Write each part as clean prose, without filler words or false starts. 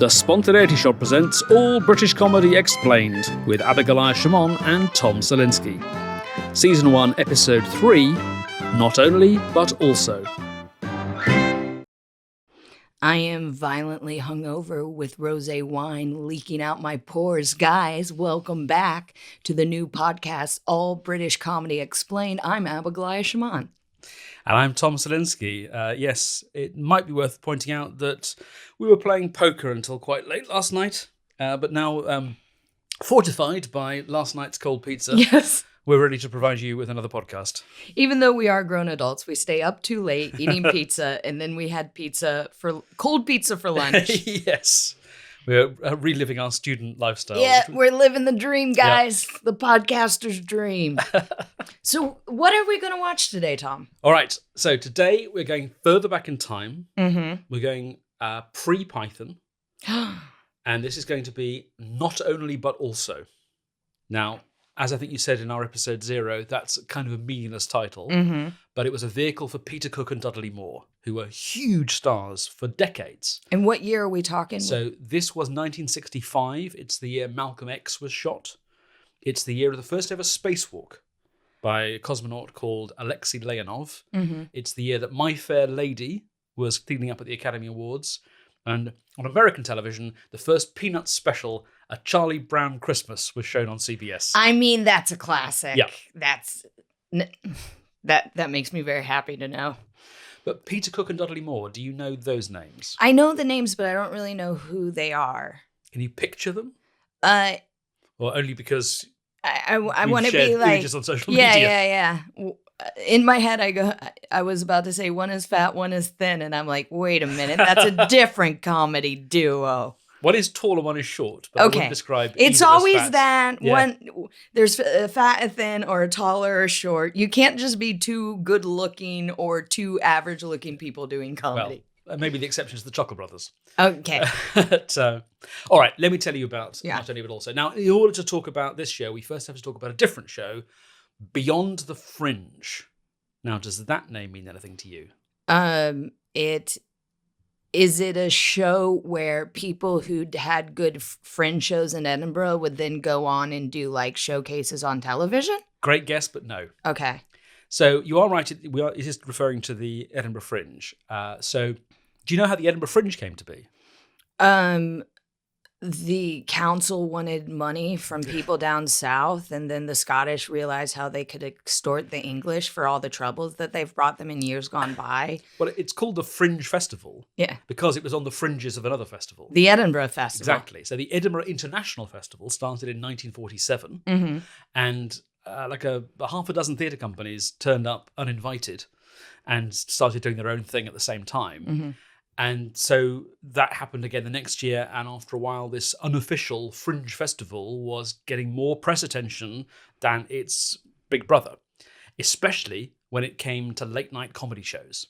The Spontaneity Shop presents All British Comedy Explained with Abigoliah Schamaun and Tom Salinsky. Season 1, Episode 3, Not Only, But Also. I am violently hungover with rosé wine leaking out my pores. Guys, welcome back to the new podcast, All British Comedy Explained. I'm Abigoliah Schamaun. And I'm Tom Salinsky. Yes, it might be worth pointing out that we were playing poker until quite late last night, but now fortified by last night's cold pizza, Yes. We're ready to provide you with another podcast. Even though we are grown adults, we stay up too late eating pizza, and then we had cold pizza for lunch. Yes. We're reliving our student lifestyle. Yeah, we're living the dream, guys. Yep. The podcaster's dream. So what are we going to watch today, Tom? All right. So today we're going further back in time. Mm-hmm. We're going pre-Python. And this is going to be Not Only, But Also. Now, as I think you said in our episode 0, that's kind of a meaningless title. Mm-hmm. But it was a vehicle for Peter Cook and Dudley Moore, who were huge stars for decades. And what year are we talking? So this was 1965. It's the year Malcolm X was shot. It's the year of the first ever spacewalk by a cosmonaut called Alexei Leonov. Mm-hmm. It's the year that My Fair Lady was cleaning up at the Academy Awards. And on American television, the first Peanuts special, A Charlie Brown Christmas, was shown on CBS. I mean, that's a classic. Yeah. That makes me very happy to know. But Peter Cook and Dudley Moore, do you know those names? I know the names, but I don't really know who they are. Can you picture them? Or only because I want to be like images on social media. Yeah. In my head, I was about to say one is fat, one is thin, and I'm like, wait a minute, that's a different comedy duo. One is tall and one is short. But I wouldn't describe it's either always as fat. that Yeah. one. There's a fat and thin, or a taller or short. You can't just be two good-looking or two average-looking people doing comedy. Well, maybe the exception is the Chuckle Brothers. Okay. All right, let me tell you about Yeah. Not Only But Also. Now, in order to talk about this show, we first have to talk about a different show, Beyond the Fringe. Now, does that name mean anything to you? Is it a show where people who'd had good fringe shows in Edinburgh would then go on and do like showcases on television? Great guess, but no. Okay. So you are right. It is referring to the Edinburgh Fringe. So do you know how the Edinburgh Fringe came to be? The council wanted money from people down south, and then the Scottish realized how they could extort the English for all the troubles that they've brought them in years gone by. Well, it's called the Fringe Festival. Yeah. Because it was on the fringes of another festival. The Edinburgh Festival. Exactly. So the Edinburgh International Festival started in 1947, Mm-hmm. and like a half a dozen theatre companies turned up uninvited and started doing their own thing at the same time. Mm-hmm. And so that happened again the next year, and after a while, this unofficial Fringe Festival was getting more press attention than its big brother, especially when it came to late-night comedy shows.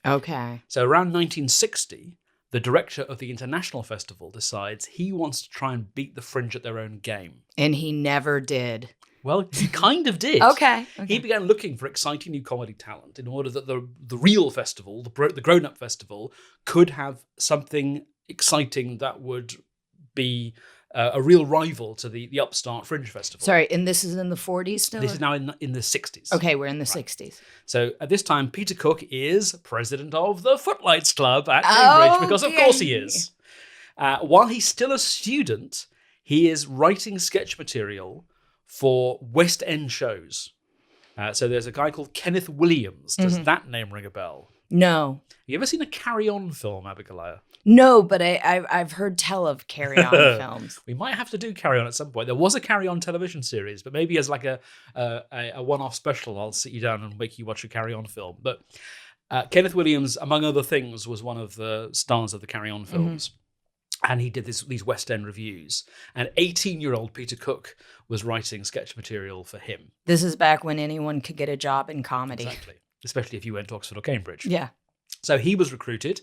Okay. So around 1960, the director of the International Festival decides he wants to try and beat the Fringe at their own game. And he never did. Well, he kind of did. Okay. He began looking for exciting new comedy talent in order that the real festival, the grown-up festival, could have something exciting that would be a real rival to the upstart Fringe Festival. Sorry, and this is in the 40s still? This is now in the 60s. Okay, we're in the 60s. So at this time, Peter Cook is president of the Footlights Club at Cambridge, because of course he is. While he's still a student, he is writing sketch material for West End shows. So there's a guy called Kenneth Williams. Does that name ring a bell? No. You ever seen a Carry On film, Abigoliah? No, but I've heard tell of Carry On films. We might have to do Carry On at some point. There was a Carry On television series, but maybe as like a one-off special, I'll sit you down and make you watch a Carry On film. But Kenneth Williams, among other things, was one of the stars of the Carry On films. And he did these West End reviews. And 18-year-old Peter Cook was writing sketch material for him. This is back when anyone could get a job in comedy. Exactly. Especially if you went to Oxford or Cambridge. Yeah. So he was recruited,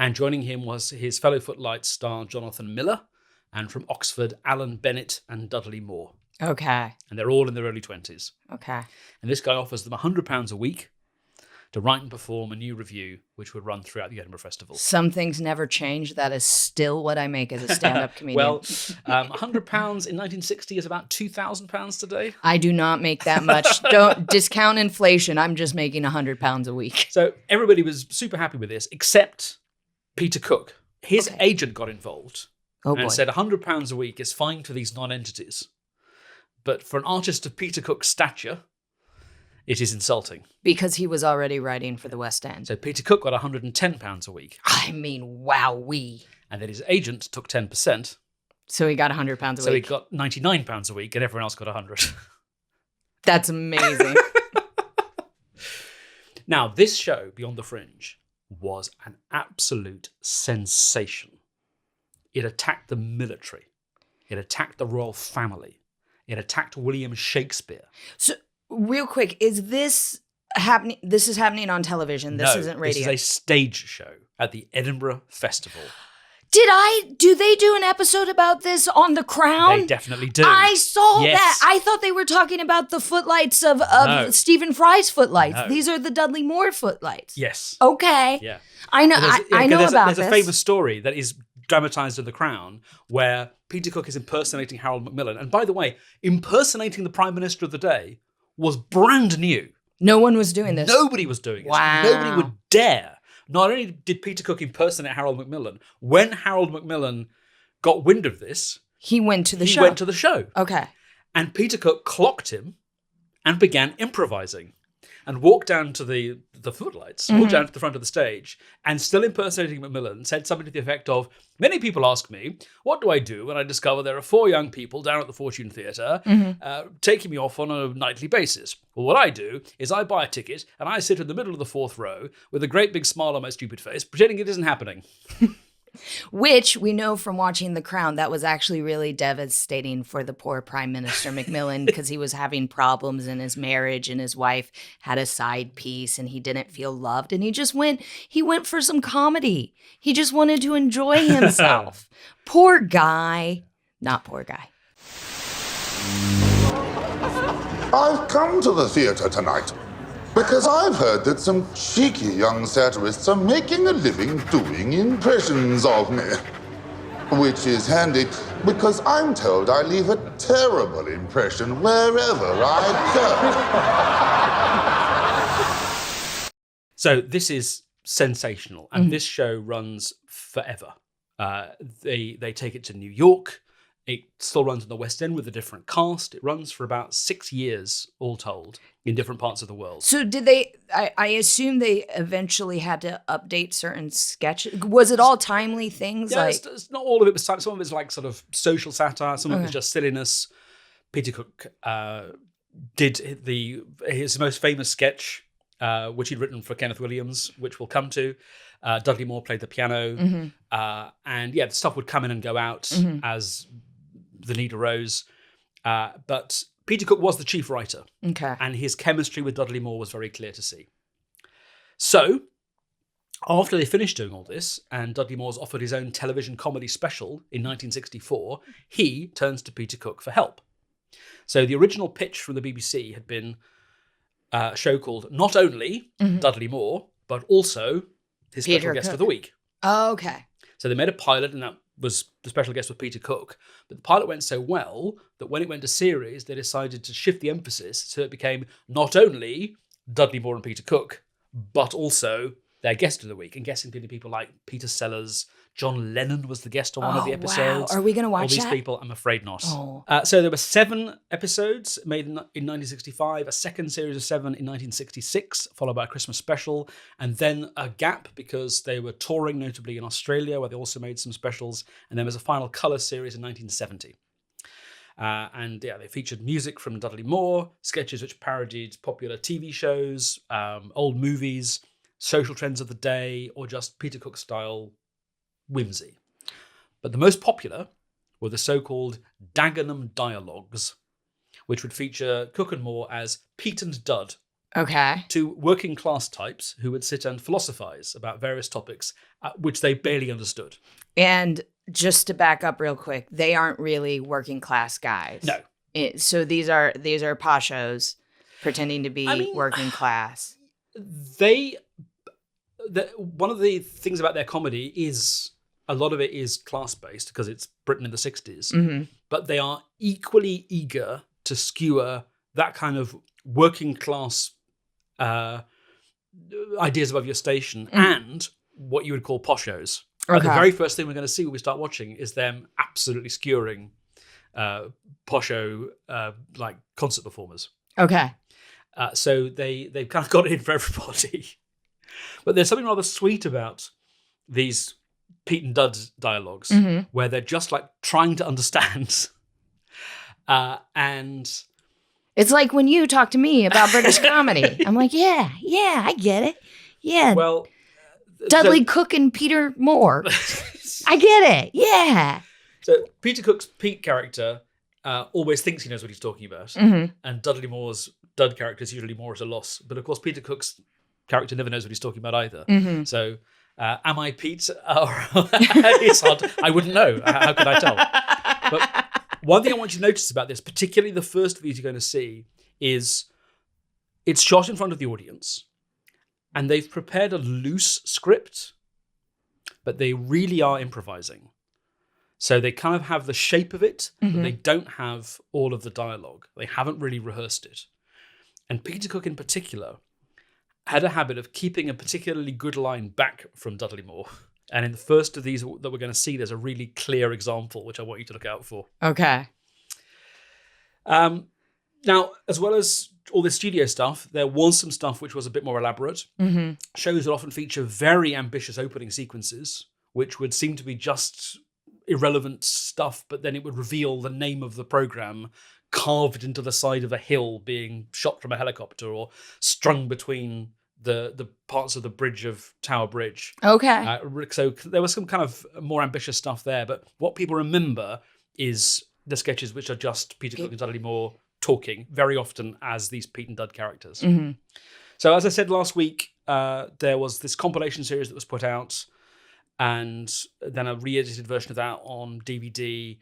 and joining him was his fellow Footlights star Jonathan Miller, and from Oxford, Alan Bennett and Dudley Moore. Okay. And they're all in their early 20s. Okay. And this guy offers them £100 a week to write and perform a new review, which would run throughout the Edinburgh Festival. Some things never change. That is still what I make as a stand-up comedian. Well, £100 in 1960 is about £2,000 today. I do not make that much. Don't discount inflation. I'm just making £100 a week. So everybody was super happy with this, except Peter Cook. His agent got involved and said £100 a week is fine for these non-entities. But for an artist of Peter Cook's stature, it is insulting. Because he was already writing for the West End. So Peter Cook got £110 a week. I mean, wowee. And then his agent took 10%. So he got £100 a week. So he got £99 a week and everyone else got £100. That's amazing. Now, this show, Beyond the Fringe, was an absolute sensation. It attacked the military. It attacked the royal family. It attacked William Shakespeare. So, real quick, is this happening? This is happening on television. This isn't radio. This is a stage show at the Edinburgh Festival. Do they do an episode about this on The Crown? They definitely do. I saw that. I thought they were talking about the footlights of Stephen Fry's footlights. No. These are the Dudley Moore footlights. Yes. Okay. Yeah. I know. I know about this. There's a famous story that is dramatized in The Crown where Peter Cook is impersonating Harold Macmillan. And by the way, impersonating the Prime Minister of the day was brand new. No one was doing this. Nobody was doing it. Wow. Nobody would dare. Not only did Peter Cook impersonate Harold Macmillan, when Harold Macmillan got wind of this, he went to the show. He went to the show. Okay. And Peter Cook clocked him and began improvising and walked down to the footlights, walked down to the front of the stage, and still impersonating Macmillan, said something to the effect of, "Many people ask me, what do I do when I discover there are 4 young people down at the Fortune Theatre taking me off on a nightly basis? Well, what I do is I buy a ticket and I sit in the middle of the 4th row with a great big smile on my stupid face, pretending it isn't happening." Which we know from watching The Crown, that was actually really devastating for the poor Prime Minister Macmillan because he was having problems in his marriage and his wife had a side piece and he didn't feel loved. And he went for some comedy. He just wanted to enjoy himself. Poor guy. Not poor guy. I've come to the theatre tonight because I've heard that some cheeky young satirists are making a living doing impressions of me. Which is handy, because I'm told I leave a terrible impression wherever I go. So this is sensational, and this show runs forever. They take it to New York. It still runs in the West End with a different cast. It runs for about 6 years, all told, in different parts of the world. So did they, I assume they eventually had to update certain sketches. Was it all timely things? Yeah, it's not all of it was time. Some of it's like sort of social satire. Some of it was just silliness. Peter Cook did his most famous sketch, which he'd written for Kenneth Williams, which we'll come to. Dudley Moore played the piano. And the stuff would come in and go out as the need arose. But Peter Cook was the chief writer. Okay. And his chemistry with Dudley Moore was very clear to see. So, after they finished doing all this, and Dudley Moore's offered his own television comedy special in 1964, he turns to Peter Cook for help. So the original pitch from the BBC had been a show called not only Dudley Moore, but also his special guest of the week. Oh, okay. So they made a pilot, and that was the special guest with Peter Cook. But the pilot went so well that when it went to series, they decided to shift the emphasis so it became not only Dudley Moore and Peter Cook, but also their guest of the week. And guests including people like Peter Sellers. John Lennon was the guest on one of the episodes. Wow. Are we going to watch all these that? people? I'm afraid not. Oh. So there were 7 episodes made in 1965, a second series of 7 in 1966, followed by a Christmas special, and then a gap because they were touring, notably in Australia, where they also made some specials, and then there was a final colour series in 1970. They featured music from Dudley Moore, sketches which parodied popular TV shows, old movies, social trends of the day, or just Peter Cook-style whimsy. But the most popular were the so-called Dagenham dialogues, which would feature Cook and Moore as Pete and Dud, Okay. 2 working class types who would sit and philosophize about various topics which they barely understood. And just to back up real quick, they aren't really working class guys. No. So these are pashos pretending to be working class. one of the things about their comedy is a lot of it is class-based because it's Britain in the 60s, but they are equally eager to skewer that kind of working class ideas above your station and what you would call poshos. The very first thing we're going to see when we start watching is them absolutely skewering posho like concert performers. Okay. So they've kind of got it in for everybody. But there's something rather sweet about these Pete and Dud dialogues where they're just like trying to understand. And it's like when you talk to me about British comedy. I'm like, yeah, I get it. Yeah. Well, Dudley Cook and Peter Moore. I get it. Yeah. So Peter Cook's Pete character always thinks he knows what he's talking about. And Dudley Moore's Dud character is usually more at a loss. But of course, Peter Cook's character never knows what he's talking about either. So am I Pete? It's hard. I wouldn't know. How could I tell? But one thing I want you to notice about this, particularly the first of these you're going to see, is it's shot in front of the audience and they've prepared a loose script, but they really are improvising. So they kind of have the shape of it, but they don't have all of the dialogue. They haven't really rehearsed it. And Peter Cook in particular had a habit of keeping a particularly good line back from Dudley Moore. And in the first of these that we're going to see, there's a really clear example, which I want you to look out for. Okay. Now, as well as all this studio stuff, there was some stuff which was a bit more elaborate. Shows that often feature very ambitious opening sequences, which would seem to be just irrelevant stuff, but then it would reveal the name of the program carved into the side of a hill being shot from a helicopter or strung between the parts of the bridge of Tower Bridge. Okay. So there was some kind of more ambitious stuff there, but what people remember is the sketches which are just Peter Cook and Dudley Moore talking, very often as these Pete and Dud characters. So as I said last week, there was this compilation series that was put out and then a re-edited version of that on DVD.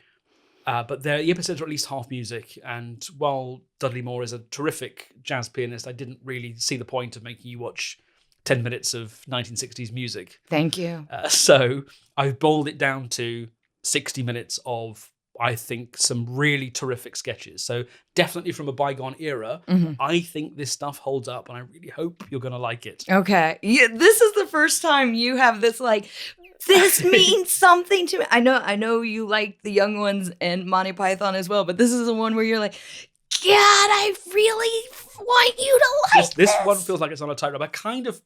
But the episodes are at least half music. And while Dudley Moore is a terrific jazz pianist, I didn't really see the point of making you watch 10 minutes of 1960s music. Thank you. So I've boiled it down to 60 minutes of, I think, some really terrific sketches. So definitely from a bygone era, I think this stuff holds up and I really hope you're going to like it. Okay. Yeah, this is the first time you have this like, this means something to me. I know you like the young ones and Monty Python as well, but this is the one where you're like, God, I really want you to like this one feels like it's on a tightrope. I kind of,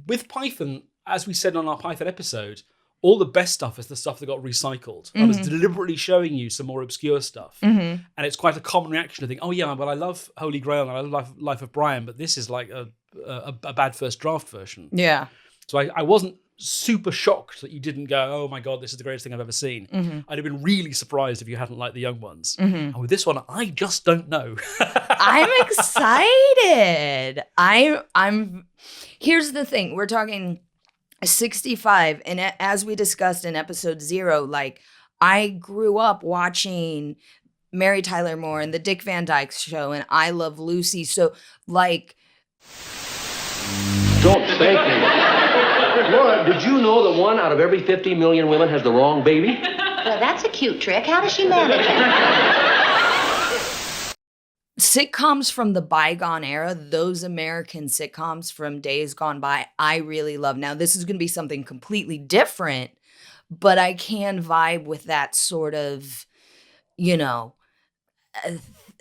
with Python, as we said on our Python episode, all the best stuff is the stuff that got recycled. I was deliberately showing you some more obscure stuff. And it's quite a common reaction to think, oh yeah, well I love Holy Grail and I love Life of Brian, but this is like a bad first draft version. Yeah. So I wasn't super shocked that you didn't go, oh my God, this is the greatest thing I've ever seen. I'd have been really surprised if you hadn't liked the young ones. And with this one, I just don't know. I'm excited. I'm. Here's the thing. We're talking 65. And as we discussed in episode 0, like I grew up watching Mary Tyler Moore and the Dick Van Dyke Show and I Love Lucy. So like. Don't thank me. Laura, did you know that 1 out of every 50 million women has the wrong baby? Well, that's a cute trick. How does she manage it? Sitcoms from the bygone era, those American sitcoms from days gone by, I really love. Now, this is going to be something completely different, but I can vibe with that sort of,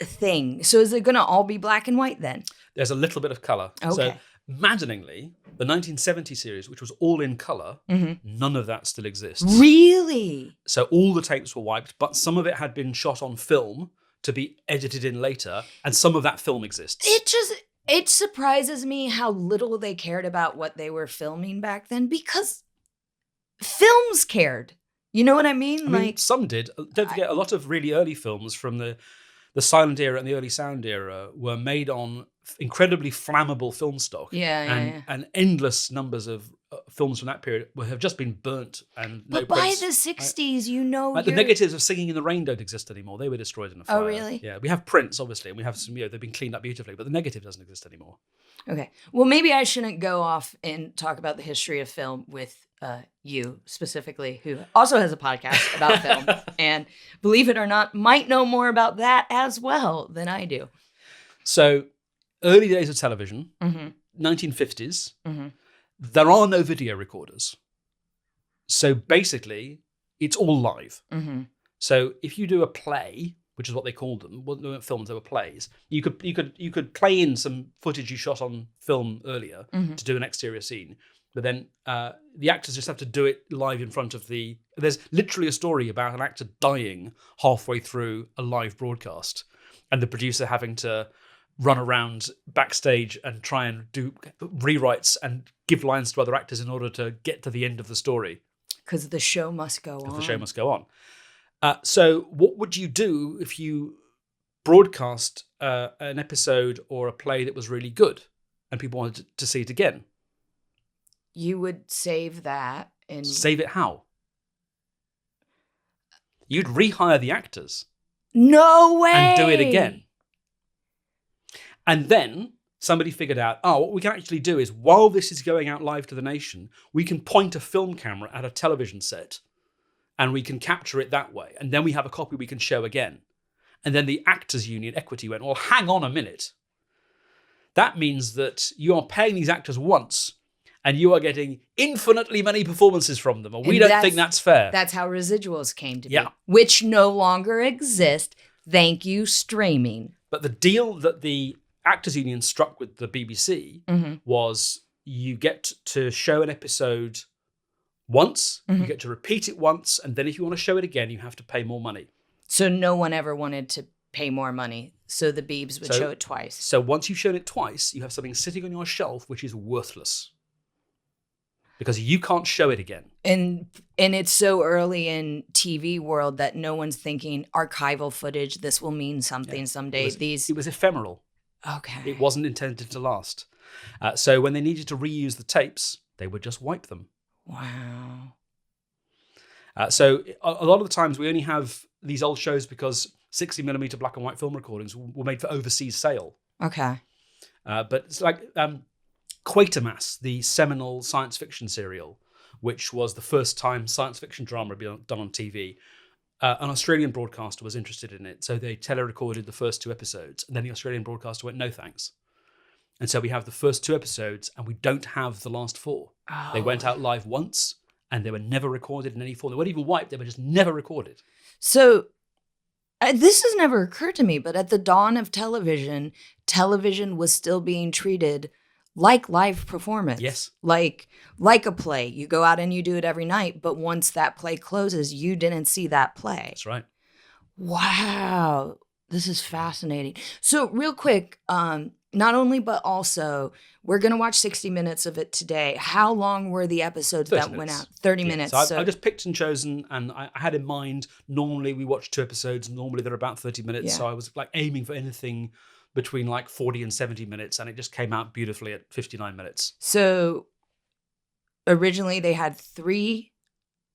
thing. So is it going to all be black and white then? There's a little bit of colour. Okay. So, maddeningly, the 1970 series, which was all in colour, none of that still exists. Really? So all the tapes were wiped, but some of it had been shot on film to be edited in later, and some of that film exists. It surprises me how little they cared about what they were filming back then, because films cared. You know what I mean? I mean, some did. Don't forget, a lot of really early films from the silent era and the early sound era were made on incredibly flammable film stock. Yeah. And endless numbers of films from that period have just been burnt and no But by prints. the 60s, you know, Like the negatives of Singing in the Rain don't exist anymore. They were destroyed in a fire. Oh, really? Yeah, we have prints, obviously, and we have some, they've been cleaned up beautifully, but the negative doesn't exist anymore. Okay. Well, maybe I shouldn't go off and talk about the history of film with you specifically, who also has a podcast about film. And believe it or not, might know more about that as well than I do. So, early days of television, 1950s, there are no video recorders. So basically, it's all live. So if you do a play, which is what they called them, they weren't films, they were plays. You could play in some footage you shot on film earlier to do an exterior scene, but then the actors just have to do it live in front of the. There's literally a story about an actor dying halfway through a live broadcast, and the producer having to run around backstage and try and do rewrites and give lines to other actors in order to get to the end of the story. Because the show must go on. The show must go on. So what would you do if you broadcast an episode or a play that was really good and people wanted to see it again? You would save that and... Save it how? You'd rehire the actors. No way! And do it again. And then somebody figured out, what we can actually do is, while this is going out live to the nation, we can point a film camera at a television set and we can capture it that way. And then we have a copy we can show again. And then the Actors Union Equity went, well, hang on a minute. That means that you are paying these actors once and you are getting infinitely many performances from them. And we don't think that's fair. That's how residuals came to be. Yeah. Which no longer exist. Thank you, streaming. But the deal that the Actors Union struck with the BBC was you get to show an episode once, you get to repeat it once, and then if you want to show it again, you have to pay more money. So no one ever wanted to pay more money, so the Beebs would show it twice. So once you've shown it twice, you have something sitting on your shelf which is worthless. Because you can't show it again. And it's so early in TV world that no one's thinking archival footage, this will mean something someday. It was ephemeral. Okay. It wasn't intended to last. So when they needed to reuse the tapes, they would just wipe them. Wow. So a lot of the times we only have these old shows because 60mm black and white film recordings were made for overseas sale. Okay. But it's like Quatermass, the seminal science fiction serial, which was the first time science fiction drama had been done on TV. An Australian broadcaster was interested in it, so they telerecorded the first 2 episodes, and then the Australian broadcaster went, no thanks. And so we have the first 2 episodes, and we don't have the last 4. Oh. They went out live once, and they were never recorded in any form. They weren't even wiped, they were just never recorded. So this has never occurred to me, but at the dawn of television was still being treated like live performance. Yes. Like a play. You go out and you do it every night, but once that play closes, you didn't see that play. That's right. Wow. This is fascinating. So real quick, not only, but also, we're going to watch 60 minutes of it today. How long were the episodes that went out? 30 minutes. So I just picked and chosen, and I had in mind, normally we watch 2 episodes, normally they're about 30 minutes. Yeah. So I was like aiming for anything between like 40 and 70 minutes, and it just came out beautifully at 59 minutes. So originally they had 3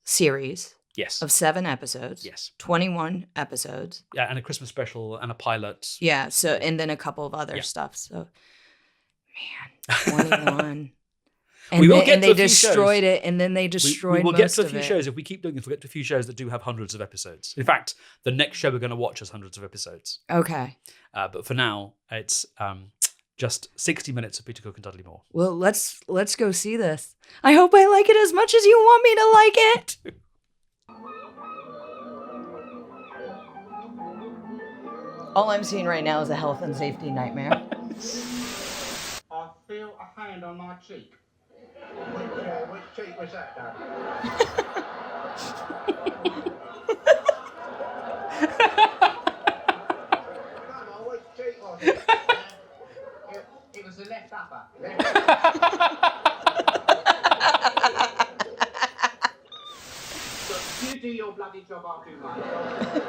series. Yes. Of 7 episodes. Yes. 21 episodes. Yeah, and a Christmas special and a pilot. Yeah, so and then a couple of other stuff. So man, 21. And they destroyed it, and then they destroyed most of it. We'll get to a few shows. If we keep doing this, we'll get to a few shows that do have hundreds of episodes. In fact, the next show we're going to watch has hundreds of episodes. Okay. But for now, it's just 60 minutes of Peter Cook and Dudley Moore. Well, let's go see this. I hope I like it as much as you want me to like it. All I'm seeing right now is a health and safety nightmare. I feel a hand on my cheek. Which cheek was that, Dad? Come on, which cheek was it? It was the left upper. So you do your bloody job, I'll do mine.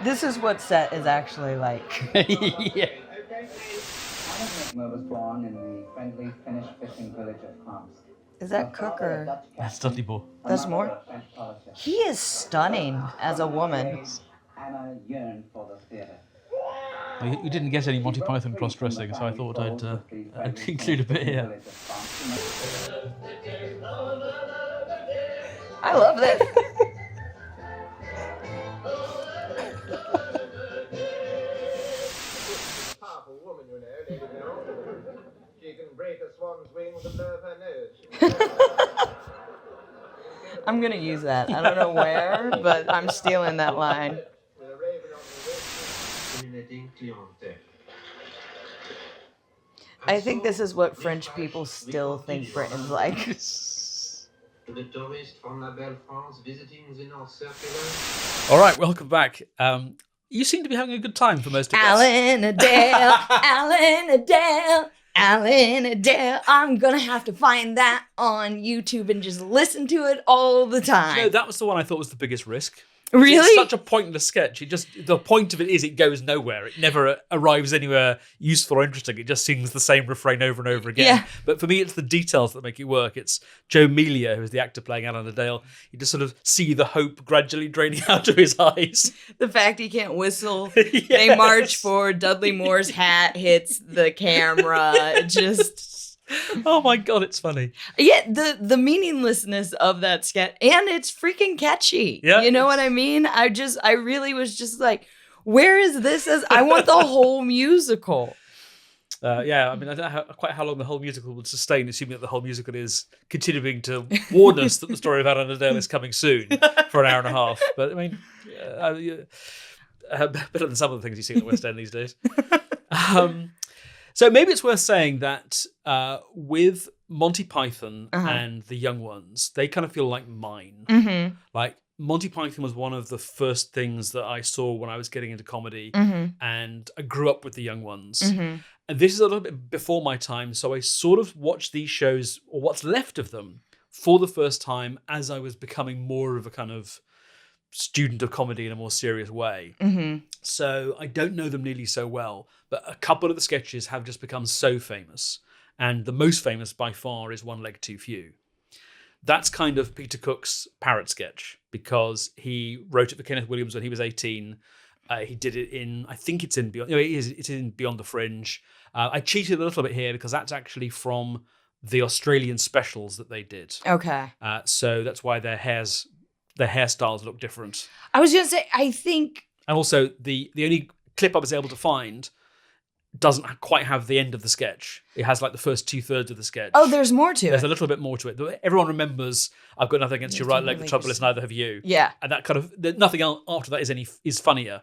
This is what set is actually like. Yeah. Moore was born in the friendly Finnish fishing village of Tomsk. Is that Cook or... That's Dudley Moore. That's Moore? He is stunning as a woman. And I yearn for the theatre. Well, you didn't get any Monty Python cross-dressing, so I thought I'd include a bit here. I love this. Powerful woman, you know, Lady Mel. She can break a swan's wing with a blow of her nose. I'm going to use that. I don't know where, but I'm stealing that line. With a raven on the wrist. Fascinating clientele. I think this is what French people still think Britain's like. To the tourists from La Belle France visiting the North Circular. All right, welcome back. You seem to be having a good time for most of us. Alan Adele, Alan Adele, Alan Adele. I'm going to have to find that on YouTube and just listen to it all the time. No, that was the one I thought was the biggest risk. Really? It's such a pointless sketch. The point of it is it goes nowhere. It never arrives anywhere useful or interesting. It just sings the same refrain over and over again. Yeah. But for me, it's the details that make it work. It's Joe Melia, who's the actor playing Alan Adale. You just sort of see the hope gradually draining out of his eyes. The fact he can't whistle. Yes. They march forward. Dudley Moore's hat hits the camera. It just... Oh my God, it's funny. Yeah, the meaninglessness of that sketch, and it's freaking catchy. Yeah. You know what I mean? I really was just like, where is this? I want the whole musical. Yeah, I mean, I don't know quite how long the whole musical would sustain, assuming that the whole musical is continuing to warn us that the story of Alan Adele is coming soon for an hour and a half. But I mean, better than some of the things you see at the West End these days. So maybe it's worth saying that with Monty Python and the young ones, they kind of feel like mine. Mm-hmm. Like Monty Python was one of the first things that I saw when I was getting into comedy, and I grew up with the young ones. And this is a little bit before my time, so I sort of watched these shows, or what's left of them, for the first time as I was becoming more of a kind of student of comedy in a more serious way. So I don't know them nearly so well, but a couple of the sketches have just become so famous. And the most famous by far is One Leg Too Few. That's kind of Peter Cook's parrot sketch, because he wrote it for Kenneth Williams when he was 18. He did it in, I think it's in Beyond, it's in Beyond the Fringe. I cheated a little bit here because that's actually from the Australian specials that they did. Okay. So that's why their hairstyles look different. I was going to say, I think... And also, the only clip I was able to find doesn't quite have the end of the sketch. It has like the first 2/3 of the sketch. Oh, there's more to There's it. a little bit more to it. Everyone remembers, I've got nothing against your right leg, the trouble is neither have you. Yeah. And that kind of, nothing else after that is funnier.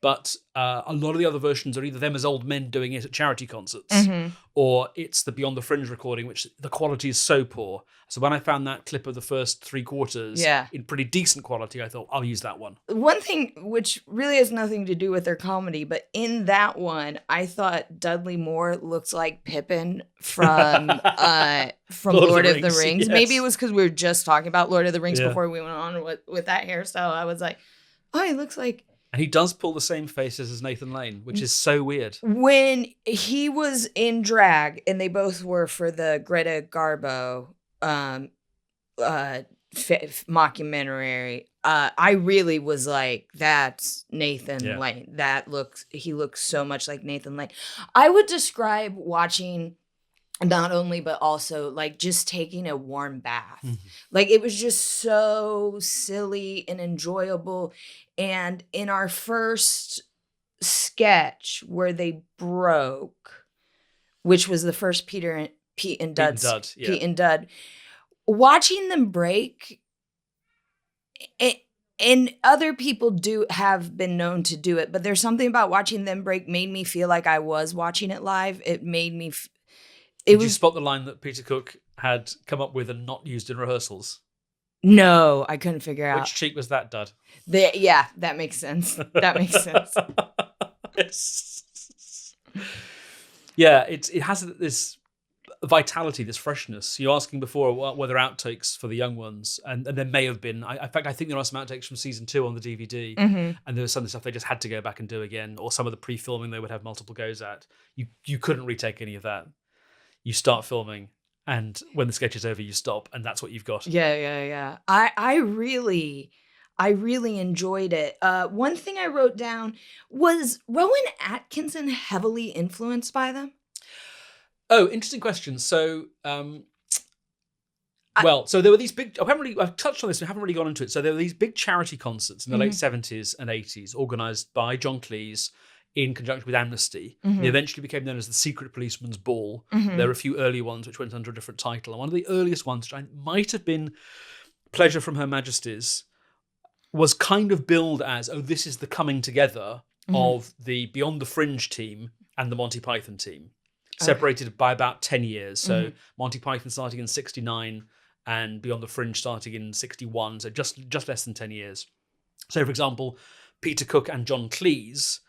But a lot of the other versions are either them as old men doing it at charity concerts, or it's the Beyond the Fringe recording, which the quality is so poor. So when I found that clip of the first 3/4 in pretty decent quality, I thought, I'll use that one. One thing, which really has nothing to do with their comedy, but in that one, I thought Dudley Moore looked like Pippin from Lord of the Rings. Yes. Maybe it was because we were just talking about Lord of the Rings before we went on with that hairstyle. I was like, oh, he looks like... And he does pull the same faces as Nathan Lane, which is so weird. When he was in drag, and they both were for the Greta Garbo mockumentary, I really was like, that's Nathan Lane. He looks so much like Nathan Lane. I would describe watching not only, but also like just taking a warm bath. Like it was just so silly and enjoyable. And in our first sketch where they broke, which was the first Pete and Dud, watching them break, and other people have been known to do it, but there's something about watching them break made me feel like I was watching it live. It made me... Did you spot the line that Peter Cook had come up with and not used in rehearsals? No, I couldn't figure out. Which cheek was that, Dud? Yeah, that makes sense. That makes sense. Yeah, it has this vitality, this freshness. You're asking before whether outtakes for the young ones, and there may have been. In fact, I think there are some outtakes from season 2 on the DVD, and there was some of the stuff they just had to go back and do again, or some of the pre-filming they would have multiple goes at. You couldn't retake any of that. You start filming, and when the sketch is over, you stop, and that's what you've got. Yeah. I really enjoyed it. One thing I wrote down was Rowan Atkinson heavily influenced by them? Oh, interesting question. So, so there were these big. I've touched on this. We haven't really gone into it. So there were these big charity concerts in the late 70s and 80s, organised by John Cleese in conjunction with Amnesty. They eventually became known as the Secret Policeman's Ball. There were a few early ones which went under a different title, and one of the earliest ones, which might have been Pleasure from Her Majesty's, was kind of billed as, this is the coming together of the Beyond the Fringe team and the Monty Python team, separated by about 10 years. So Monty Python starting in 69 and Beyond the Fringe starting in 61, so just less than 10 years. So, for example, Peter Cook and John Cleese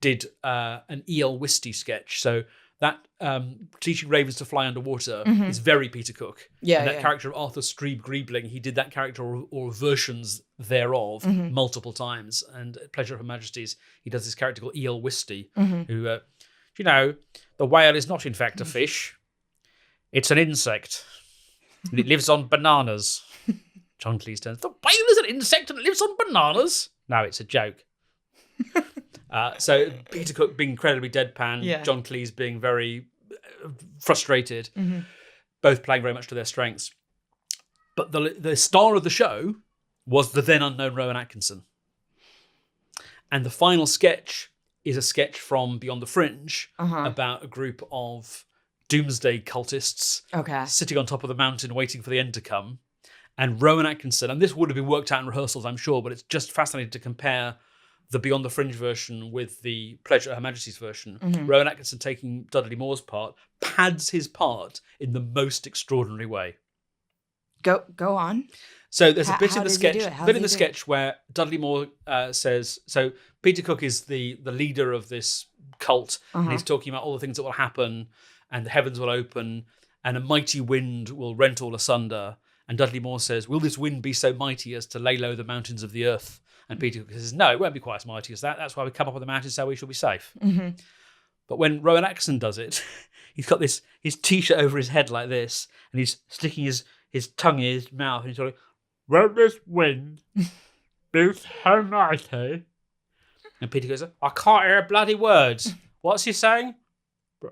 did an E.L. Whisty sketch. So that teaching ravens to fly underwater is very Peter Cook. And that character of Arthur Streeb-Griebling, he did that character or versions thereof multiple times. And Pleasure of Her Majesty's, he does this character called E.L. Whisty, who, the whale is not in fact a fish. It's an insect. And it lives on bananas. John Cleese turns, the whale is an insect and it lives on bananas? No, it's a joke. So Peter Cook being incredibly deadpan, John Cleese being very frustrated, both playing very much to their strengths. But the star of the show was the then unknown Rowan Atkinson. And the final sketch is a sketch from Beyond the Fringe about a group of doomsday cultists sitting on top of the mountain waiting for the end to come. And Rowan Atkinson, and this would have been worked out in rehearsals, I'm sure, but it's just fascinating to compare the Beyond the Fringe version with the Pleasure of Her Majesty's version. Rowan Atkinson taking Dudley Moore's part pads his part in the most extraordinary way. Go on. So there's a bit in the sketch where Dudley Moore says, so Peter Cook is the leader of this cult, and he's talking about all the things that will happen, and the heavens will open, and a mighty wind will rent all asunder. And Dudley Moore says, will this wind be so mighty as to lay low the mountains of the earth? And Peter Cook says, no, it won't be quite as mighty as that. That's why we come up on the mountains so we shall be safe. But when Rowan Atkinson does it, he's got his T-shirt over his head like this, and he's sticking his tongue in his mouth, and he's like, will this wind be so mighty? And Peter goes, I can't hear bloody words. What's he saying?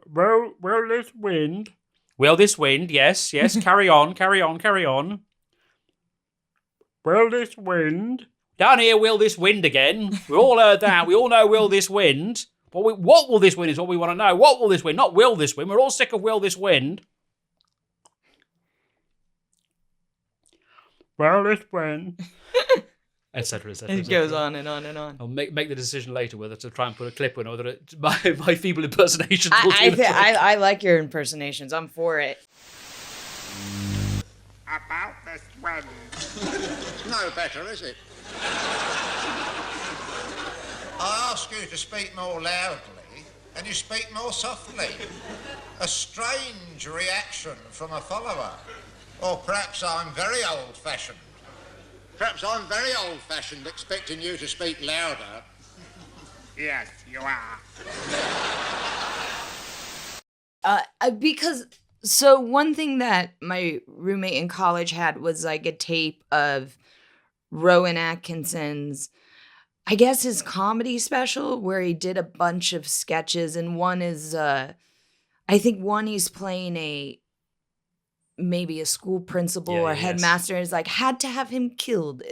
Will this wind? Will this wind? Yes. Carry on. Will this wind? Down here, will this wind again? We all heard that. We all know will this wind. But what will this wind is what we want to know. What will this wind? Not will this wind. We're all sick of will this wind. Will this wind? Etc. It goes on and on and on. I'll make the decision later whether to try and put a clip in or whether my feeble impersonations will I like your impersonations. I'm for it. About this wind. It's no better, is it? I ask you to speak more loudly, and you speak more softly. A strange reaction from a follower. Or perhaps I'm very old-fashioned. Perhaps I'm very old-fashioned, expecting you to speak louder. Yes, you are. So one thing that my roommate in college had was like a tape of Rowan Atkinson's, I guess his comedy special where he did a bunch of sketches, and one is, I think one he's playing maybe a school principal or headmaster, is like had to have him killed.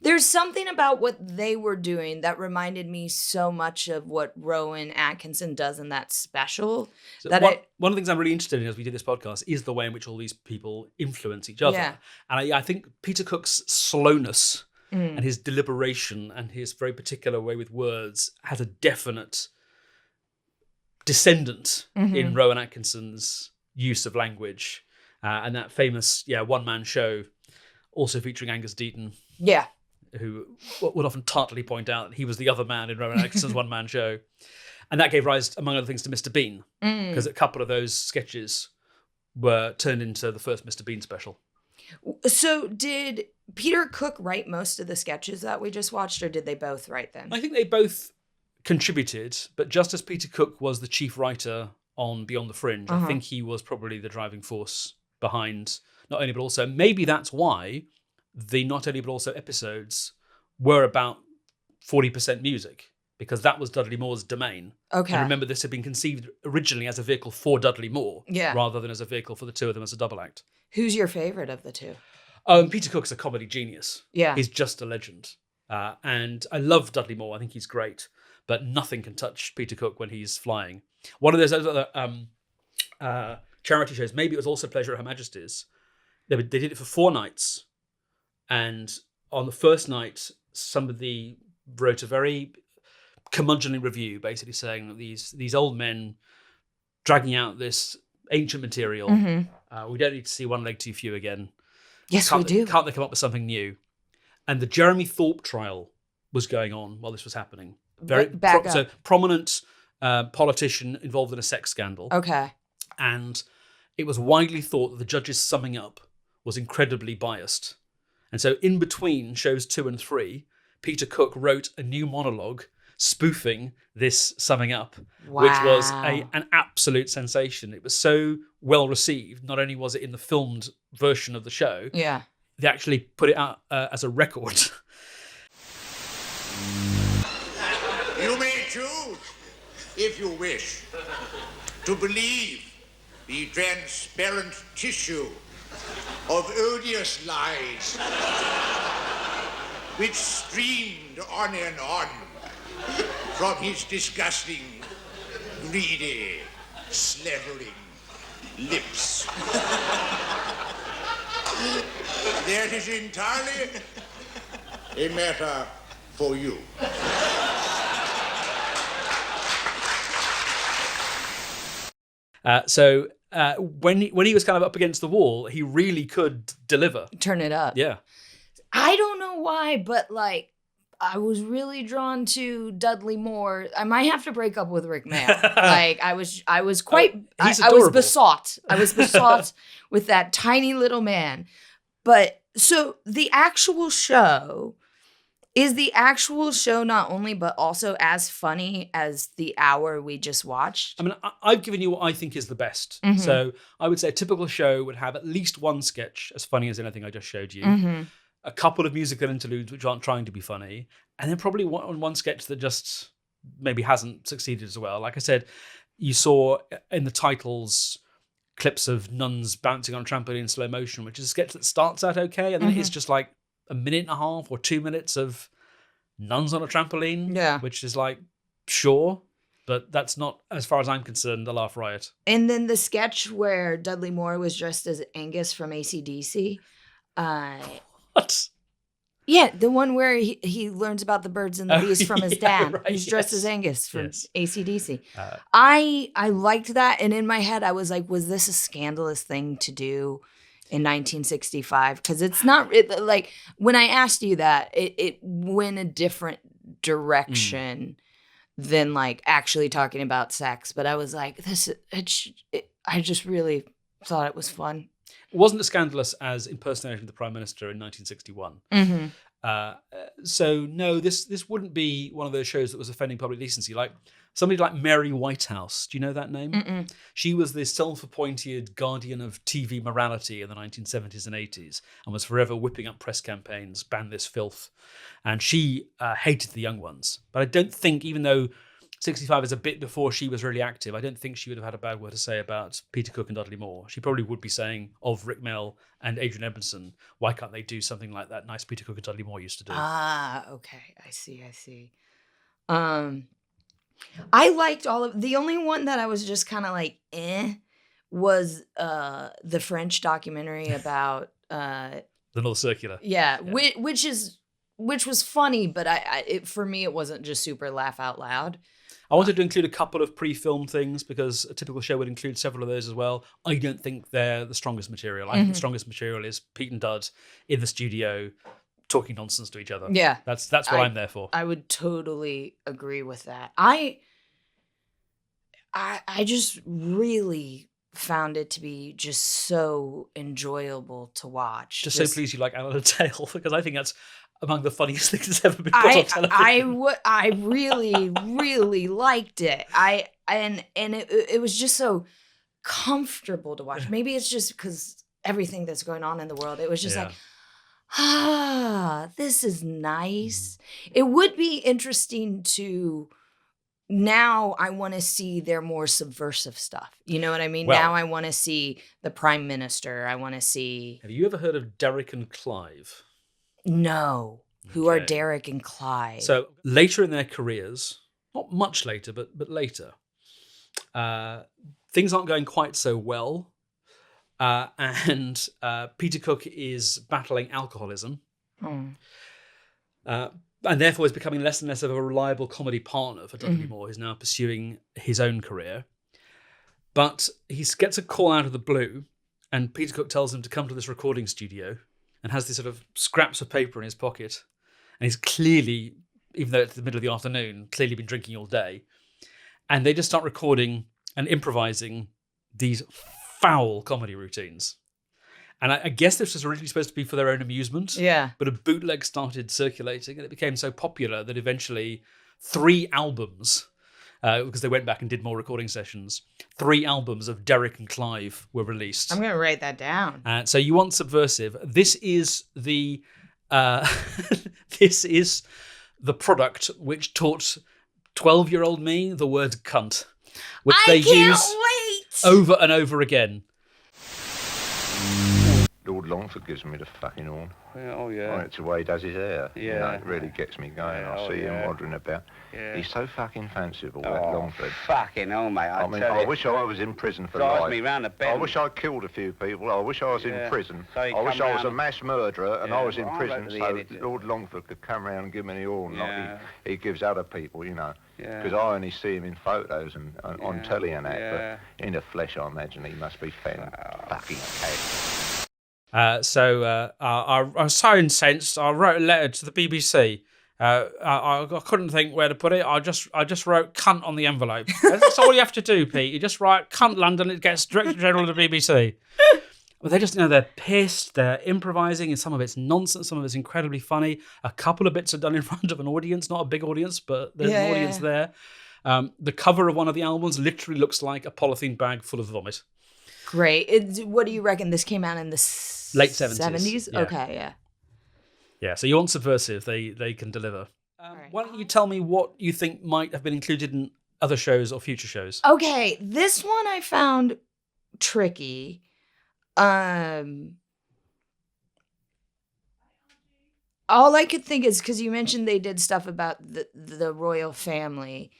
There's something about what they were doing that reminded me so much of what Rowan Atkinson does in that special. So one of the things I'm really interested in as we do this podcast is the way in which all these people influence each other. Yeah. And I think Peter Cook's slowness and his deliberation and his very particular way with words has a definite descendant in Rowan Atkinson's use of language. And that famous one-man show, also featuring Angus Deaton. Yeah. Who would often tartly point out that he was the other man in Rowan Atkinson's one-man show. And that gave rise, among other things, to Mr. Bean. Because a couple of those sketches were turned into the first Mr. Bean special. So did Peter Cook write most of the sketches that we just watched, or did they both write them? I think they both contributed, but just as Peter Cook was the chief writer on Beyond the Fringe, I think he was probably the driving force behind Not Only But Also. Maybe that's why the Not Only But Also episodes were about 40% music, because that was Dudley Moore's domain. Okay. And remember, this had been conceived originally as a vehicle for Dudley Moore, rather than as a vehicle for the two of them as a double act. Who's your favorite of the two? Peter Cook's a comedy genius. Yeah. He's just a legend. And I love Dudley Moore. I think he's great. But nothing can touch Peter Cook when he's flying. One of those other charity shows, maybe it was also Pleasure at Her Majesty's, they did it for 4 nights. And on the first night, somebody wrote a very curmudgeonly review, basically saying that these old men dragging out this ancient material, we don't need to see One Leg Too Few again. Yes, we do. Can't they come up with something new? And the Jeremy Thorpe trial was going on while this was happening. So prominent politician involved in a sex scandal. Okay. And it was widely thought that the judge's summing up was incredibly biased. And so in between shows 2 and 3, Peter Cook wrote a new monologue spoofing this summing up, which was an absolute sensation. It was so well received. Not only was it in the filmed version of the show, they actually put it out as a record. You may choose, if you wish, to believe the transparent tissue of odious lies which streamed on and on from his disgusting, greedy, slithering lips. That is entirely a matter for you. So when he was kind of up against the wall, he really could deliver. Turn it up. Yeah. I don't know why, but like, I was really drawn to Dudley Moore. I might have to break up with Rick Mail. Like I was quite, I was besought. I was besought with that tiny little man. But so the actual show, is the actual show not only but also as funny as the hour we just watched? I mean, I've given you what I think is the best. So I would say a typical show would have at least one sketch as funny as anything I just showed you. A couple of musical interludes which aren't trying to be funny, and then probably one sketch that just maybe hasn't succeeded as well. Like I said, you saw in the titles clips of nuns bouncing on a trampoline in slow motion, which is a sketch that starts out okay, and then it's just like a minute and a half or 2 minutes of nuns on a trampoline, which is like, sure, but that's not, as far as I'm concerned, a laugh riot. And then the sketch where Dudley Moore was dressed as Angus from AC/DC. What? Yeah, the one where he learns about the birds and the bees from his dad. Right, He's dressed as Angus from AC/DC. I liked that, and in my head I was like, was this a scandalous thing to do in 1965? Because it's not like when I asked you that, it went a different direction than like actually talking about sex. But I was like, I just really thought it was fun. It wasn't as scandalous as impersonating the Prime Minister in 1961. So no, this wouldn't be one of those shows that was offending public decency. Like somebody like Mary Whitehouse, do you know that name? She was this self-appointed guardian of TV morality in the 1970s and 80s and was forever whipping up press campaigns, ban this filth. And she hated the young ones. But I don't think, even though 65 is a bit before she was really active, I don't think she would have had a bad word to say about Peter Cook and Dudley Moore. She probably would be saying of Rick Mail and Adrian Edmondson, why can't they do something like that nice Peter Cook and Dudley Moore used to do? Ah, okay. I see. I liked all of, the only one that I was just kind of like, was the French documentary about the North Circular. Yeah. Which was funny, but for me it wasn't just super laugh out loud. I wanted to include a couple of pre-filmed things because a typical show would include several of those as well. I don't think they're the strongest material. I think the strongest material is Pete and Dud in the studio talking nonsense to each other. Yeah. That's what I'm there for. I would totally agree with that. I just really found it to be just so enjoyable to watch. Just so pleased you like Alan and Dale, because I think that's among the funniest things that's ever been put on television. I really, really liked it. And it was just so comfortable to watch. Maybe it's just because everything that's going on in the world. It was just Yeah. like, this is nice. It would be interesting to. Now I want to see their more subversive stuff. You know what I mean? Well- Now I want to see the prime minister. I want to see. Have you ever heard of Derek and Clive? No. Who are Okay. Derek and Clyde? So later in their careers, not much later, but later, things aren't going quite so well. And Peter Cook is battling alcoholism. And therefore is becoming less and less of a reliable comedy partner for Dudley Moore. He's now pursuing his own career. But he gets a call out of the blue, and Peter Cook tells him to come to this recording studio and has these sort of scraps of paper in his pocket. And he's clearly, even though it's the middle of the afternoon, clearly been drinking all day. And they just start recording and improvising these foul comedy routines. And I guess this was originally supposed to be for their own amusement. Yeah. But a bootleg started circulating, and it became so popular that eventually 3 albums, because they went back and did more recording sessions, 3 albums of Derek and Clive were released. I'm going to write that down. So you want subversive. This is the this is the product which taught 12-year-old me the word cunt, which they use over and over again. Lord Longford gives me the fucking horn. Oh, yeah. It's the way he does his hair. Yeah. You know, it really gets me going. I see him wandering about. Yeah. He's so fucking fanciful, that Longford. Fucking hell, mate. I mean, I wish I was in prison for life. Drives me round the bend. I wish I killed a few people. I wish I was in prison. So I wish come I was a round- mass murderer and I was in well, I prison reckon so he did. Lord Longford could come round and give me the horn Yeah. like he gives other people, you know. Yeah. Because I only see him in photos and on telly and that. Yeah. But in the flesh, I imagine he must be fucking cat. So I was so incensed, I wrote a letter to the BBC. I couldn't think where to put it. I just wrote cunt on the envelope. That's all you have to do, Pete. You just write cunt London, it gets Director General of the BBC. But they just, they're pissed, they're improvising, and some of it's nonsense, some of it's incredibly funny. A couple of bits are done in front of an audience, not a big audience, but there's an audience there. The cover of one of the albums literally looks like a polythene bag full of vomit. Great. What do you reckon? This came out in the Late 70s. Yeah. Okay, yeah. Yeah, so you want subversive, they can deliver. Right. Why don't you tell me what you think might have been included in other shows or future shows? Okay, this one I found tricky. All I could think is because you mentioned they did stuff about the royal family.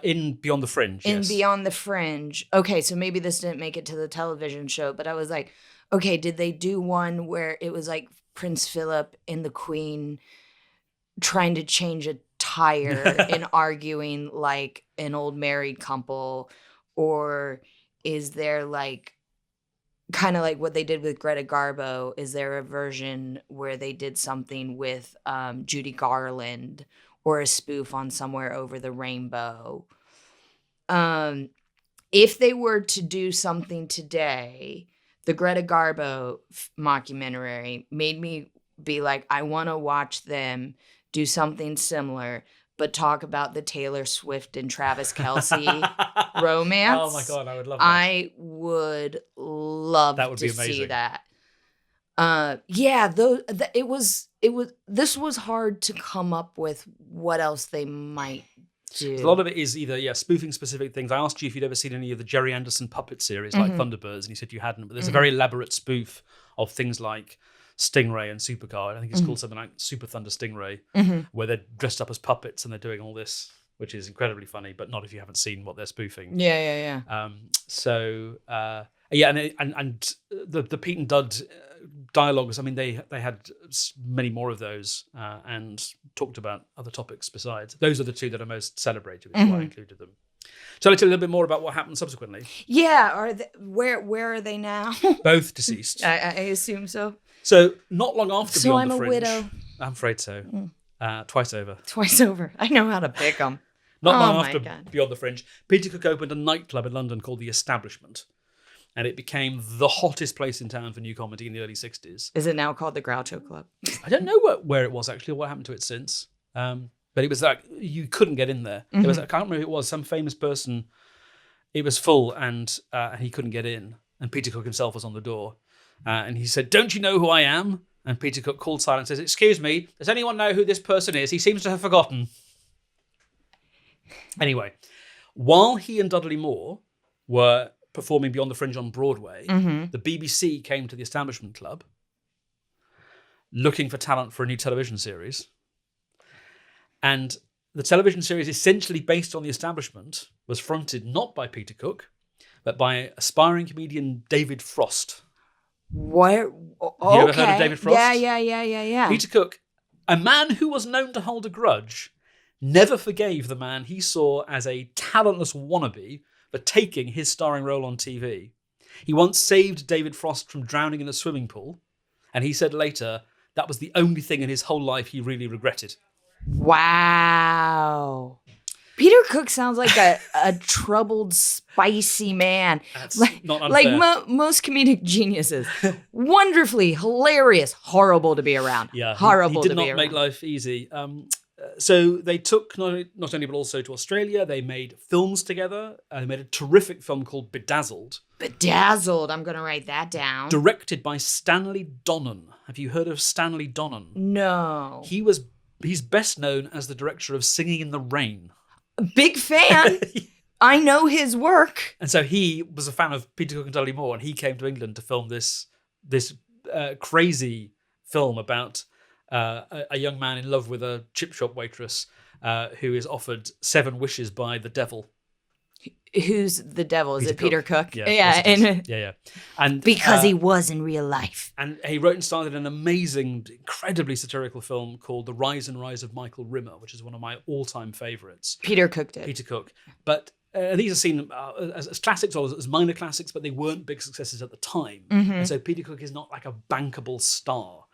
In Beyond the Fringe, In yes. Beyond the Fringe. Okay, so maybe this didn't make it to the television show, but I was like, okay, did they do one where it was like Prince Philip and the Queen trying to change a tire and arguing like an old married couple? Or is there like kind of like what they did with Greta Garbo? Is there a version where they did something with Judy Garland or a spoof on Somewhere Over the Rainbow? If they were to do something today, the Greta Garbo mockumentary made me be like, I want to watch them do something similar, but talk about the Taylor Swift and Travis Kelce romance. Oh my God, I would love that. I would love That would to be amazing. see that. This was hard to come up with what else they might do. A lot of it is either, spoofing specific things. I asked you if you'd ever seen any of the Jerry Anderson puppet series like Thunderbirds, and you said you hadn't, but there's a very elaborate spoof of things like Stingray and Supercar. I think it's called something like Super Thunder Stingray, where they're dressed up as puppets and they're doing all this, which is incredibly funny, but not if you haven't seen what they're spoofing. Yeah. And the Pete and Dud dialogues, I mean, they had many more of those and talked about other topics besides. Those are the two that are most celebrated, which is why I included them. So let's tell you a little bit more about what happened subsequently. Yeah, where are they now? Both deceased. I assume so. So not long after So Beyond I'm the a Fringe, widow. I'm afraid so. Twice over. Twice over. I know how to pick them. Not long Oh my after God. Beyond the Fringe, Peter Cook opened a nightclub in London called The Establishment, and it became the hottest place in town for new comedy in the early 60s. Is it now called the Groucho Club? I don't know where it was actually, or what happened to it since. But it was like, you couldn't get in there. There was, I can't remember who it was, some famous person. It was full and he couldn't get in. And Peter Cook himself was on the door. And he said, "Don't you know who I am?" And Peter Cook called silent and says, "Excuse me, does anyone know who this person is? He seems to have forgotten." Anyway, while he and Dudley Moore were performing Beyond the Fringe on Broadway, the BBC came to the Establishment Club looking for talent for a new television series. And the television series, essentially based on The Establishment, was fronted not by Peter Cook, but by aspiring comedian David Frost. Where? Have you ever heard of David Frost? Yeah. Peter Cook, a man who was known to hold a grudge, never forgave the man he saw as a talentless wannabe for taking his starring role on TV. He once saved David Frost from drowning in a swimming pool, and he said later that was the only thing in his whole life he really regretted. Wow. Peter Cook sounds like a troubled, spicy man. That's not unfair. Like most comedic geniuses. Wonderfully, hilarious, horrible to be around. Yeah, horrible he to did be not around. make life easy. So they took not only but also to Australia. They made films together. They made a terrific film called Bedazzled. Bedazzled. I'm going to write that down. Directed by Stanley Donen. Have you heard of Stanley Donen? No. He's best known as the director of Singing in the Rain. Big fan. I know his work. And so he was a fan of Peter Cook and Dudley Moore, and he came to England to film this crazy film about a young man in love with a chip shop waitress who is offered 7 wishes by the devil. Who's the devil? Is it Peter Cook? Yeah. Yeah. And because he was in real life. And he wrote and starred in an amazing, incredibly satirical film called The Rise and Rise of Michael Rimmer, which is one of my all-time favourites. Peter Cook did. Peter Cook. But these are seen as classics or as minor classics, but they weren't big successes at the time. And so Peter Cook is not like a bankable star.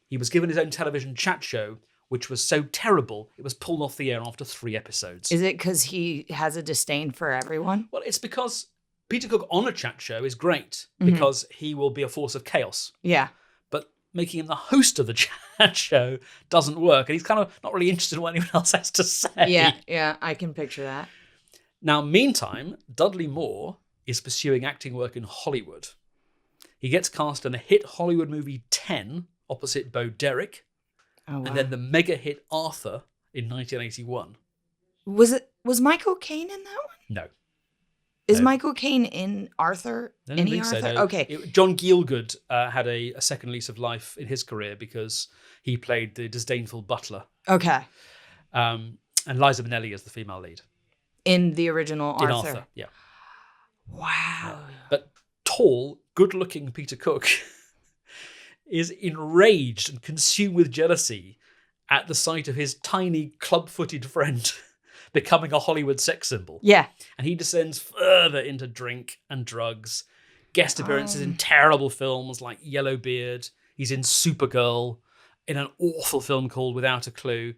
He was given his own television chat show, which was so terrible, it was pulled off the air after 3 episodes. Is it because he has a disdain for everyone? Well, it's because Peter Cook on a chat show is great because he will be a force of chaos. Yeah. But making him the host of the chat show doesn't work. And he's kind of not really interested in what anyone else has to say. Yeah, I can picture that. Now, meantime, Dudley Moore is pursuing acting work in Hollywood. He gets cast in the hit Hollywood movie 10 opposite Bo Derek. Oh, wow. And then the mega hit Arthur in 1981. Was Michael Caine in that one? No. Is Michael Caine in Arthur? I don't think Arthur? so, no. Okay. John Gielgud had a second lease of life in his career because he played the disdainful butler. Okay. And Liza Minnelli is the female lead. In the original Arthur? In Arthur, yeah. Wow. But tall, good-looking Peter Cook is enraged and consumed with jealousy at the sight of his tiny, club-footed friend becoming a Hollywood sex symbol. Yeah. And he descends further into drink and drugs, guest appearances in terrible films like Yellowbeard. He's in Supergirl, in an awful film called Without a Clue.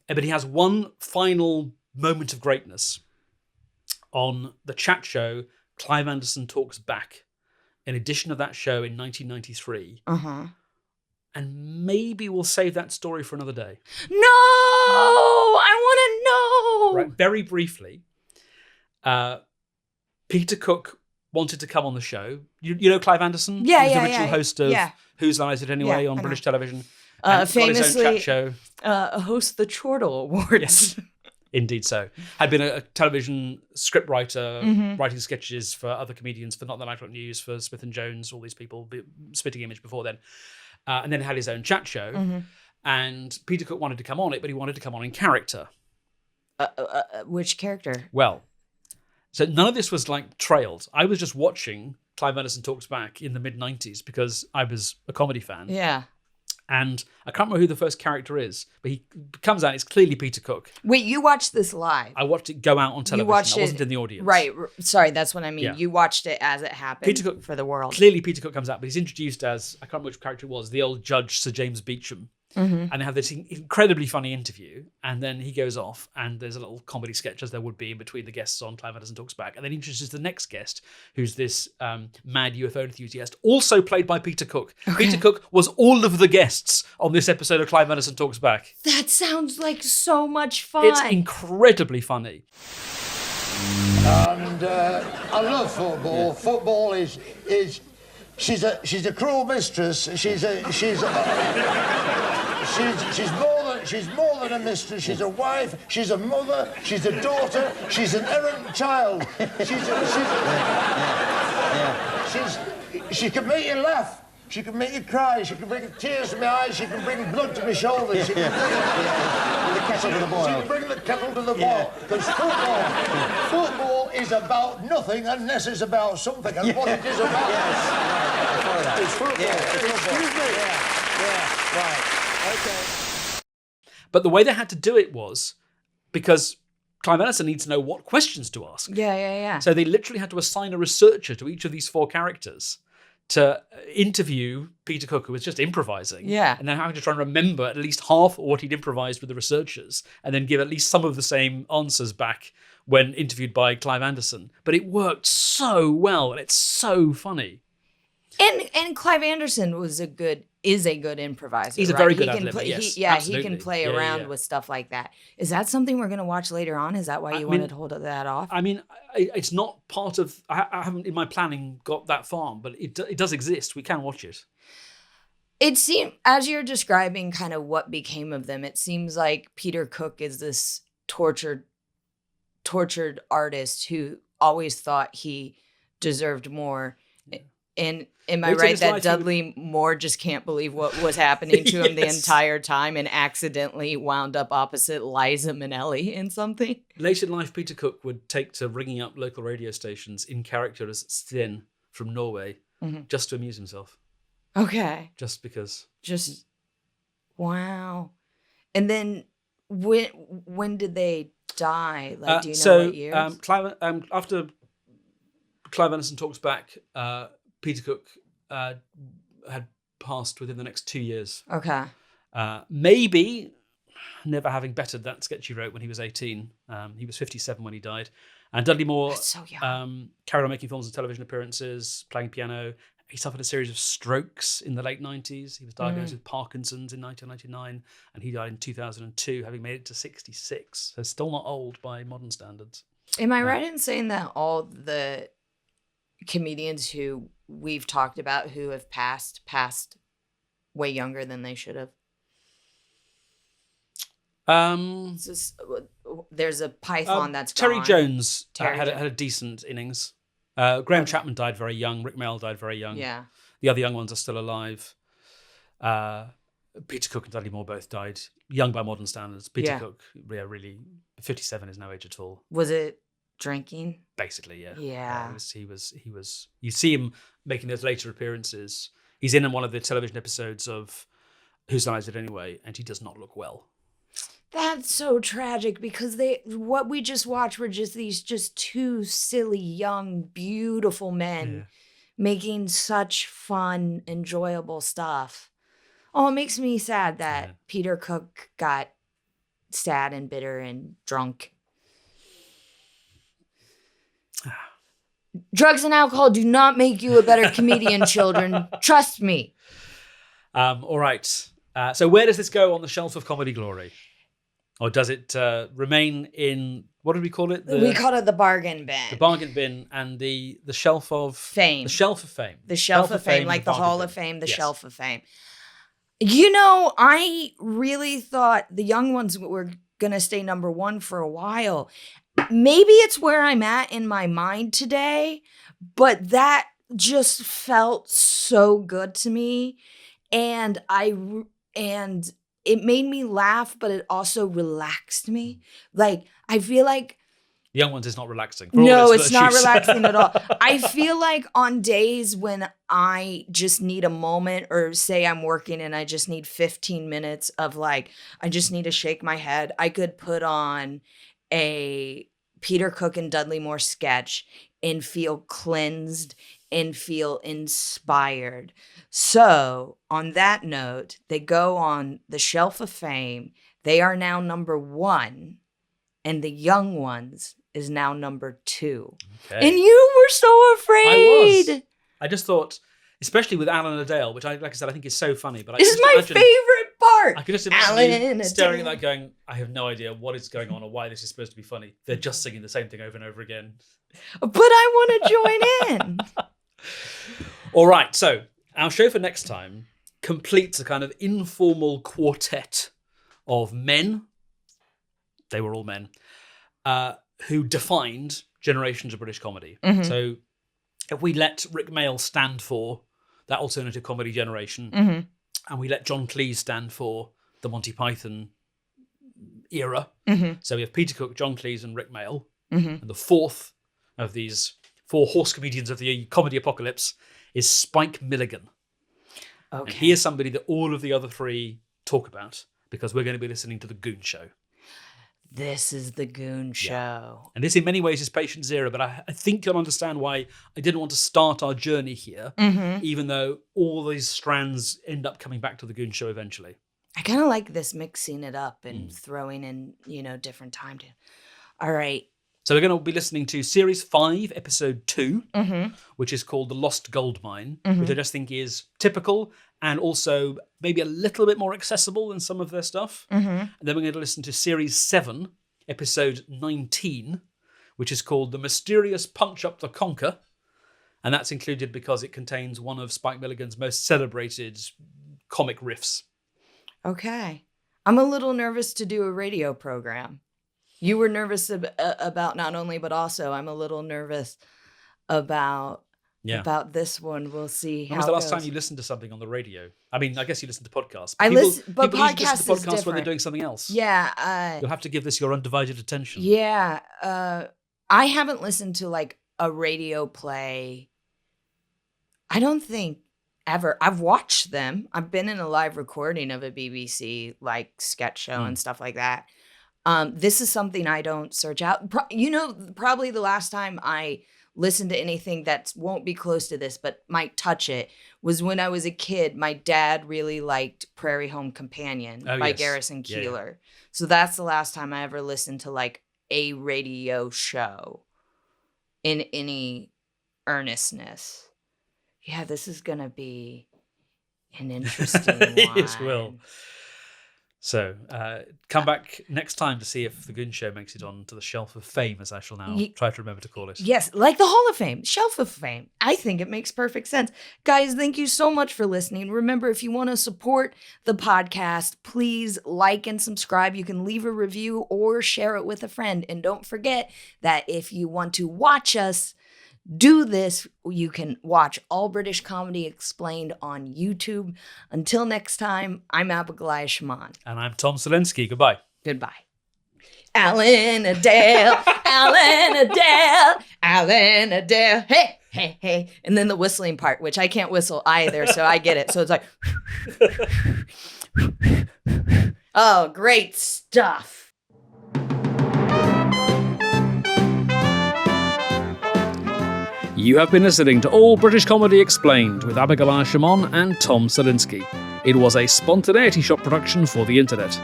But he has one final moment of greatness on the chat show Clive Anderson Talks Back, an edition of that show in 1993. And maybe we'll save that story for another day. No! I want to know! Right, very briefly, Peter Cook wanted to come on the show. You know Clive Anderson? Yeah, He was yeah, the original yeah. host of Yeah. Whose Line Is It Anyway Yeah, on I British know. television. And Famously, got his own chat show. Hosts the Chortle Awards. Yes. Indeed so. Had been a television scriptwriter, writing sketches for other comedians, for Not the Nightclub News, for Smith and Jones, all these people, Spitting Image before then. And then had his own chat show. And Peter Cook wanted to come on it, but he wanted to come on in character. Which character? Well, so none of this was like trailed. I was just watching Clive Anderson Talks Back in the mid-90s because I was a comedy fan. Yeah. And I can't remember who the first character is, but he comes out, it's clearly Peter Cook. Wait, you watched this live? I watched it go out on television. I wasn't in the audience. Right. Sorry, that's what I mean. Yeah. You watched it as it happened Peter Cook, for the world. Clearly Peter Cook comes out, but he's introduced as, I can't remember which character it was, the old judge, Sir James Beecham. And they have this incredibly funny interview, and then he goes off, and there's a little comedy sketch, as there would be in between the guests on Clive Anderson Talks Back, and then he introduces the next guest, who's this mad UFO enthusiast, also played by Peter Cook. Okay. Peter Cook was all of the guests on this episode of Clive Anderson Talks Back. That sounds like so much fun. It's incredibly funny. And I love football. Yeah. Football is She's a cruel mistress. She's more than a mistress. She's a wife. She's a mother. She's a daughter. She's an errant child. She can make you laugh. She can make you cry. She can bring tears to my eyes. She can bring blood to my shoulders. She can bring the kettle to the boil. She can bring the kettle to the boil. Because football is about nothing unless it's about something. And what it is about is football. Excuse me. Right. Okay. But the way they had to do it was because Clive Anderson needs to know what questions to ask. Yeah. So they literally had to assign a researcher to each of these 4 characters to interview Peter Cook, who was just improvising. Yeah. And then having to try and remember at least half of what he'd improvised with the researchers and then give at least some of the same answers back when interviewed by Clive Anderson. But it worked so well and it's so funny. And Clive Anderson is a good improviser. He's a right? very good He can ad-libber, yes, he absolutely. can play around with stuff like that. Is that something we're going to watch later on? Is that why you wanted to hold that off? I mean, it's not part of... I haven't, in my planning, got that far, but it does exist. We can watch it. It seems, as you're describing kind of what became of them, it seems like Peter Cook is this tortured artist who always thought he deserved more. And am I right that Dudley Moore just can't believe what was happening to him the entire time and accidentally wound up opposite Liza Minnelli in something? Late in life, Peter Cook would take to ringing up local radio stations in character as Sten from Norway just to amuse himself. Okay. Just because. Wow. And then when did they die? Like, do you know what years? After Clive Anderson talks back, Peter Cook had passed within the next 2 years. Okay. Maybe never having bettered that sketch he wrote when he was 18. He was 57 when he died. And Dudley Moore That's so young. carried on making films and television appearances, playing piano. He suffered a series of strokes in the late 90s. He was diagnosed with Parkinson's in 1999, and he died in 2002, having made it to 66. So still not old by modern standards. Am I right in saying that all the comedians who we've talked about who have passed way younger than they should have? There's a python that's Terry gone. Jones had a decent innings. Graham Chapman died very young. Rick Mayall died very young. Yeah. The other young ones are still alive. Peter Cook and Dudley Moore both died young by modern standards. Peter Cook, really, 57 is no age at all. Was it drinking? Basically, yeah. Yeah. He was. You see him making those later appearances. He's in one of the television episodes of Whose Line Is It Anyway, and he does not look well. That's so tragic because what we just watched were just two silly, young, beautiful men making such fun, enjoyable stuff. Oh, it makes me sad that Peter Cook got sad and bitter and drunk. Drugs and alcohol do not make you a better comedian, children. Trust me. All right. So where does this go on the shelf of comedy glory? Or does it remain in, what did we call it? We call it the bargain bin. The bargain bin and the shelf of... Fame. The shelf of fame. The shelf of fame, like the Hall of Fame, the shelf of fame. You know, I really thought the young ones were going to stay number one for a while. Maybe it's where I'm at in my mind today, but that just felt so good to me. And it made me laugh, but it also relaxed me. Like, I feel like... The Young Ones is not relaxing. No, it's not relaxing at all. I feel like on days when I just need a moment, or say I'm working and I just need 15 minutes of like, I just need to shake my head, I could put on a Peter Cook and Dudley Moore sketch and feel cleansed and feel inspired. So, on that note, they go on the shelf of fame. They are now number one, and the Young Ones is now number 2. Okay. And you were so afraid. I just thought, especially with Alan Adale, which like I said, I think is so funny. But this is my favorite part. I can just imagine staring at that going, I have no idea what is going on or why this is supposed to be funny. They're just singing the same thing over and over again. But I want to join in. All right, so our show for next time completes a kind of informal quartet of men, they were all men, who defined generations of British comedy. Mm-hmm. So if we let Rick Mayall stand for that alternative comedy generation, Mm-hmm. and we let John Cleese stand for the Monty Python era, Mm-hmm. so we have Peter Cook, John Cleese, and Rick Mayall, Mm-hmm. and the fourth of these four horse comedians of the comedy apocalypse is Spike Milligan. Okay. And he is somebody that all of the other three talk about because we're going to be listening to the Goon Show. This is the Goon Show. And this in many ways is Patient Zero, but I think you'll understand why I didn't want to start our journey here, even though all these strands end up coming back to the Goon Show eventually. I kind of like this mixing it up and throwing in, different time. All right. So we're going to be listening to Series 5, Episode 2, Mm-hmm. which is called The Lost Goldmine, which I just think is typical and also maybe a little bit more accessible than some of their stuff. Mm-hmm. And then we're going to listen to Series 7, Episode 19, which is called The Mysterious Punch Up the Conker. And that's included because it contains one of Spike Milligan's most celebrated comic riffs. Okay. I'm a little nervous to do a radio program. You were nervous about not only, but also I'm a little nervous about this one. We'll see. When was the last time you listened to something on the radio? I mean, I guess you listen to podcasts. But people podcasts listen to is podcasts when they're different. doing something else. Yeah. You'll have to give this your undivided attention. Yeah. I haven't listened to like a radio play. I don't think ever. I've watched them. I've been in a live recording of a BBC like sketch show and stuff like that. This is something I don't search out. Probably the last time I listened to anything that won't be close to this, but might touch it, was when I was a kid. My dad really liked Prairie Home Companion by Garrison Keillor. Yeah. So that's the last time I ever listened to like a radio show in any earnestness. Yeah, this is going to be an interesting one. It will. So, come back next time to see if the Goon Show makes it on to the Shelf of Fame, as I shall now try to remember to call it. Yes, like the Hall of Fame, Shelf of Fame. I think it makes perfect sense. Guys, thank you so much for listening. Remember, if you want to support the podcast, please like and subscribe. You can leave a review or share it with a friend. And don't forget that if you want to watch us do this, you can watch All British Comedy Explained on YouTube. Until next time, I'm Abigoliah Schamaun. And I'm Tom Salinsky. Goodbye. Goodbye. Alan Adele, Alan Adele, Alan Adele, hey, hey, hey. And then the whistling part, which I can't whistle either, so I get it. So it's like, oh, great stuff. You have been listening to All British Comedy Explained with Abigoliah Schamaun and Tom Salinsky. It was a Spontaneity Shop production for the internet.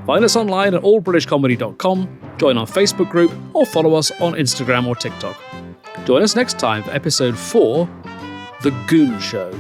Find us online at allbritishcomedy.com, join our Facebook group, or follow us on Instagram or TikTok. Join us next time for episode 4, The Goon Show.